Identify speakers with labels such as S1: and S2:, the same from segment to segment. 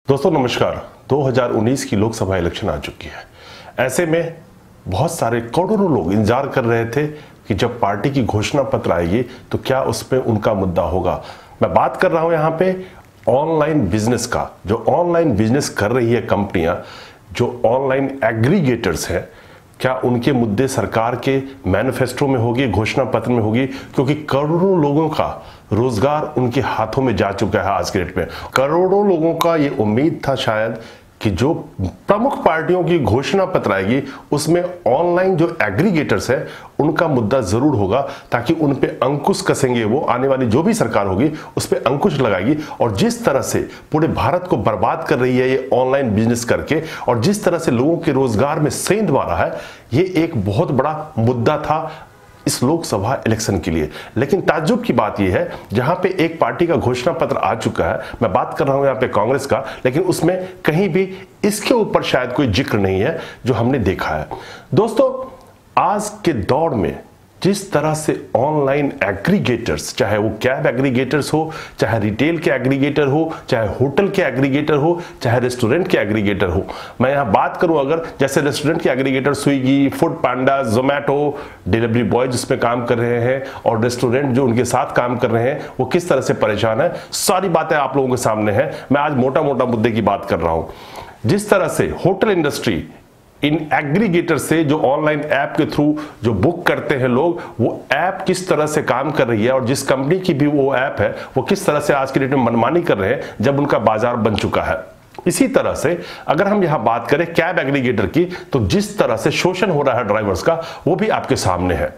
S1: दोस्तों नमस्कार। 2019 की लोकसभा इलेक्शन आ चुकी है। ऐसे में बहुत सारे करोड़ों लोग इंतजार कर रहे थे कि जब पार्टी की घोषणा पत्र आएगी तो क्या उसमें उनका मुद्दा होगा। मैं बात कर रहा हूं यहां पे ऑनलाइन बिजनेस का। जो ऑनलाइन बिजनेस कर रही है कंपनियां, जो ऑनलाइन एग्रीगेटर्स हैं, क्या उनके मुद्दे सरकार के मैनिफेस्टो में होगी, घोषणा पत्र में होगी? क्योंकि करोड़ों लोगों का रोजगार उनके हाथों में जा चुका है। आज के डेट में करोड़ों लोगों का ये उम्मीद था शायद कि जो प्रमुख पार्टियों की घोषणा पत्र आएगी उसमें ऑनलाइन जो एग्रीगेटर्स है उनका मुद्दा जरूर होगा, ताकि उन पे अंकुश कसेंगे। वो आने वाली जो भी सरकार होगी उस पे अंकुश लगाएगी। और जिस तरह से पूरे भारत को बर्बाद कर रही है ये ऑनलाइन बिजनेस करके, और जिस तरह से लोगों के रोजगार में सेंध मारा है, ये एक बहुत बड़ा मुद्दा था इस लोकसभा इलेक्शन के लिए। लेकिन ताज्जुब की बात यह है, जहां पे एक पार्टी का घोषणा पत्र आ चुका है, मैं बात कर रहा हूं यहां पे कांग्रेस का, लेकिन उसमें कहीं भी इसके ऊपर शायद कोई जिक्र नहीं है जो हमने देखा है। दोस्तों आज के दौर में जिस तरह से ऑनलाइन एग्रीगेटर्स, चाहे वो कैब एग्रीगेटर्स हो, चाहे रिटेल के एग्रीगेटर हो, चाहे होटल के एग्रीगेटर हो, चाहे रेस्टोरेंट के एग्रीगेटर हो, मैं यहां बात करूं अगर जैसे रेस्टोरेंट के एग्रीगेटर स्विगी, फूड पांडा, जोमैटो, डिलीवरी बॉय जिसमें काम कर रहे हैं, और रेस्टोरेंट जो उनके साथ काम कर रहे हैं वो किस तरह से परेशान है, सारी बातें आप लोगों के सामने हैं। मैं आज मोटा मोटा मुद्दे की बात कर रहा हूं। जिस तरह से होटल इंडस्ट्री इन एग्रीगेटर से, जो ऑनलाइन ऐप के थ्रू जो बुक करते हैं लोग, वो ऐप किस तरह से काम कर रही है, और जिस कंपनी की भी वो ऐप है वो किस तरह से आज के डेट में मनमानी कर रहे हैं जब उनका बाजार बन चुका है। इसी तरह से अगर हम यहां बात करें कैब एग्रीगेटर की, तो जिस तरह से शोषण हो रहा है ड्राइवर्स का वो भी आपके सामने है।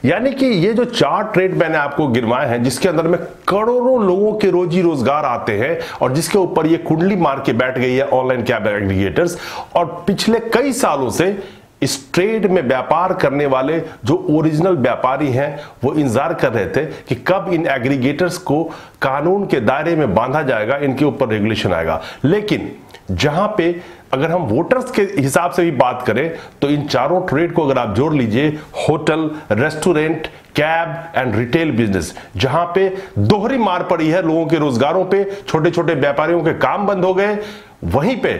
S1: यानी कि ये जो 4 ट्रेड मैंने आपको गिनवाए हैं, जिसके अंदर में करोड़ों लोगों के रोजी रोजगार आते हैं, और जिसके ऊपर ये कुंडली मार के बैठ गई है ऑनलाइन कैब एग्रीगेटर्स। और पिछले कई सालों से इस ट्रेड में व्यापार करने वाले जो ओरिजिनल व्यापारी हैं वो इंतजार कर रहे थे कि कब इन एग्रीगेटर्स को कानून के दायरे में बांधा जाएगा, इनके ऊपर रेगुलेशन आएगा। लेकिन जहां पे अगर हम वोटर्स के हिसाब से भी बात करें तो इन चारों ट्रेड को अगर आप जोड़ लीजिए, hotel, restaurant, cab and retail business, जहां पे दोहरी मार पड़ी है लोगों के रोजगारों पे, छोटे छोटे व्यापारियों के काम बंद हो गए, वहीं पे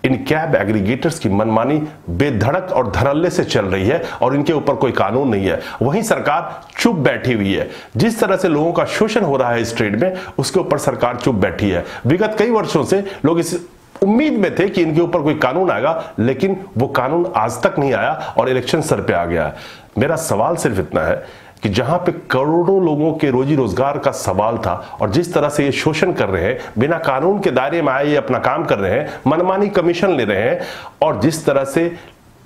S1: इन कैब एग्रीगेटर्स की मनमानी बेधड़क और धड़ल्ले से चल रही है, और इनके ऊपर कोई कानून नहीं है। वहीं सरकार चुप बैठी हुई है। जिस तरह से लोगों का शोषण हो रहा है इस ट्रेड में, उसके ऊपर सरकार चुप बैठी है। विगत कई वर्षों से लोग इस उम्मीद में थे कि इनके ऊपर कोई कानून आएगा, लेकिन वो कानून आज तक नहीं आया और इलेक्शन सर पे आ गया है। मेरा सवाल सिर्फ इतना है कि जहां पे करोड़ों लोगों के रोजी रोजगार का सवाल था, और जिस तरह से ये शोषण कर रहे हैं, बिना कानून के दायरे में आए ये अपना काम कर रहे हैं, मनमानी कमीशन ले रहे हैं, और जिस तरह से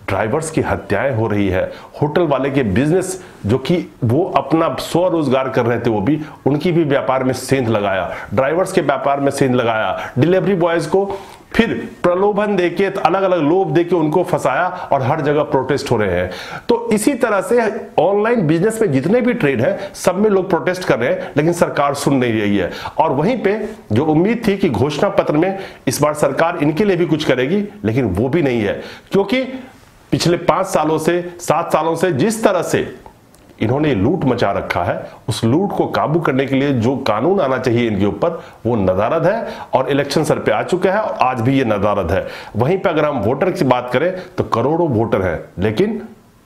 S1: ड्राइवर्स की हत्याएं हो रही है, होटल वाले के बिजनेस जो कि वो अपना स्वरोजगार कर रहे थे वो भी, उनकी भी व्यापार में सेंध लगाया, ड्राइवर्स के व्यापार में सेंध लगाया, डिलीवरी बॉयज को फिर प्रलोभन देके, अलग अलग लोभ देके उनको फंसाया, और हर जगह प्रोटेस्ट हो रहे हैं। तो इसी तरह से ऑनलाइन बिजनेस में जितने भी ट्रेड है सब में लोग प्रोटेस्ट कर रहे हैं, लेकिन सरकार सुन नहीं रही है। और वहीं पे जो उम्मीद थी कि घोषणा पत्र में इस बार सरकार इनके लिए भी कुछ करेगी, लेकिन वो भी नहीं है। क्योंकि पिछले 5 सालों से 7 सालों से जिस तरह से इन्होंने लूट मचा रखा है, उस लूट को काबू करने के लिए जो कानून आना चाहिए इनके ऊपर वो नदारद है, और इलेक्शन सर पे आ चुका है, और आज भी ये नदारद है। वहीं पे अगर हम वोटर की बात करें तो करोड़ों वोटर हैं, लेकिन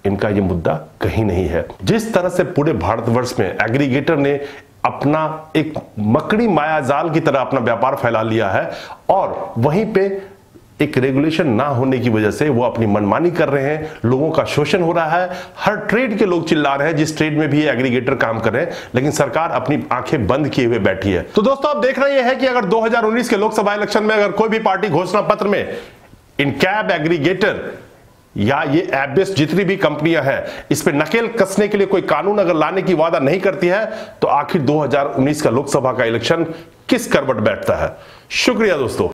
S1: इनका ये मुद्दा कहीं नहीं है। जिस तरह से पूरे भारतवर्ष में एग्रीगेटर ने अपना एक मकड़ी माया जाल की तरह अपना व्यापार फैला लिया है, और वहीं पे एक रेगुलेशन ना होने की वजह से वो अपनी मनमानी कर रहे हैं, लोगों का शोषण हो रहा है। हर ट्रेड के लोग चिल्ला रहे हैं, जिस ट्रेड में भी एग्रीगेटर काम कर रहे हैं, लेकिन सरकार अपनी आंखें बंद किए हुए बैठी है। तो दोस्तों आप देख रहे हैं कि अगर 2019 के लोकसभा इलेक्शन में अगर कोई भी पार्टी घोषणा पत्र में इन कैब एग्रीगेटर या ये ऐप बेस्ड जितनी भी कंपनियां हैं इस पे नकेल कसने के लिए कोई कानून अगर लाने की वादा नहीं करती है, तो आखिर 2019 का लोकसभा का इलेक्शन किस करवट बैठता है। शुक्रिया दोस्तों।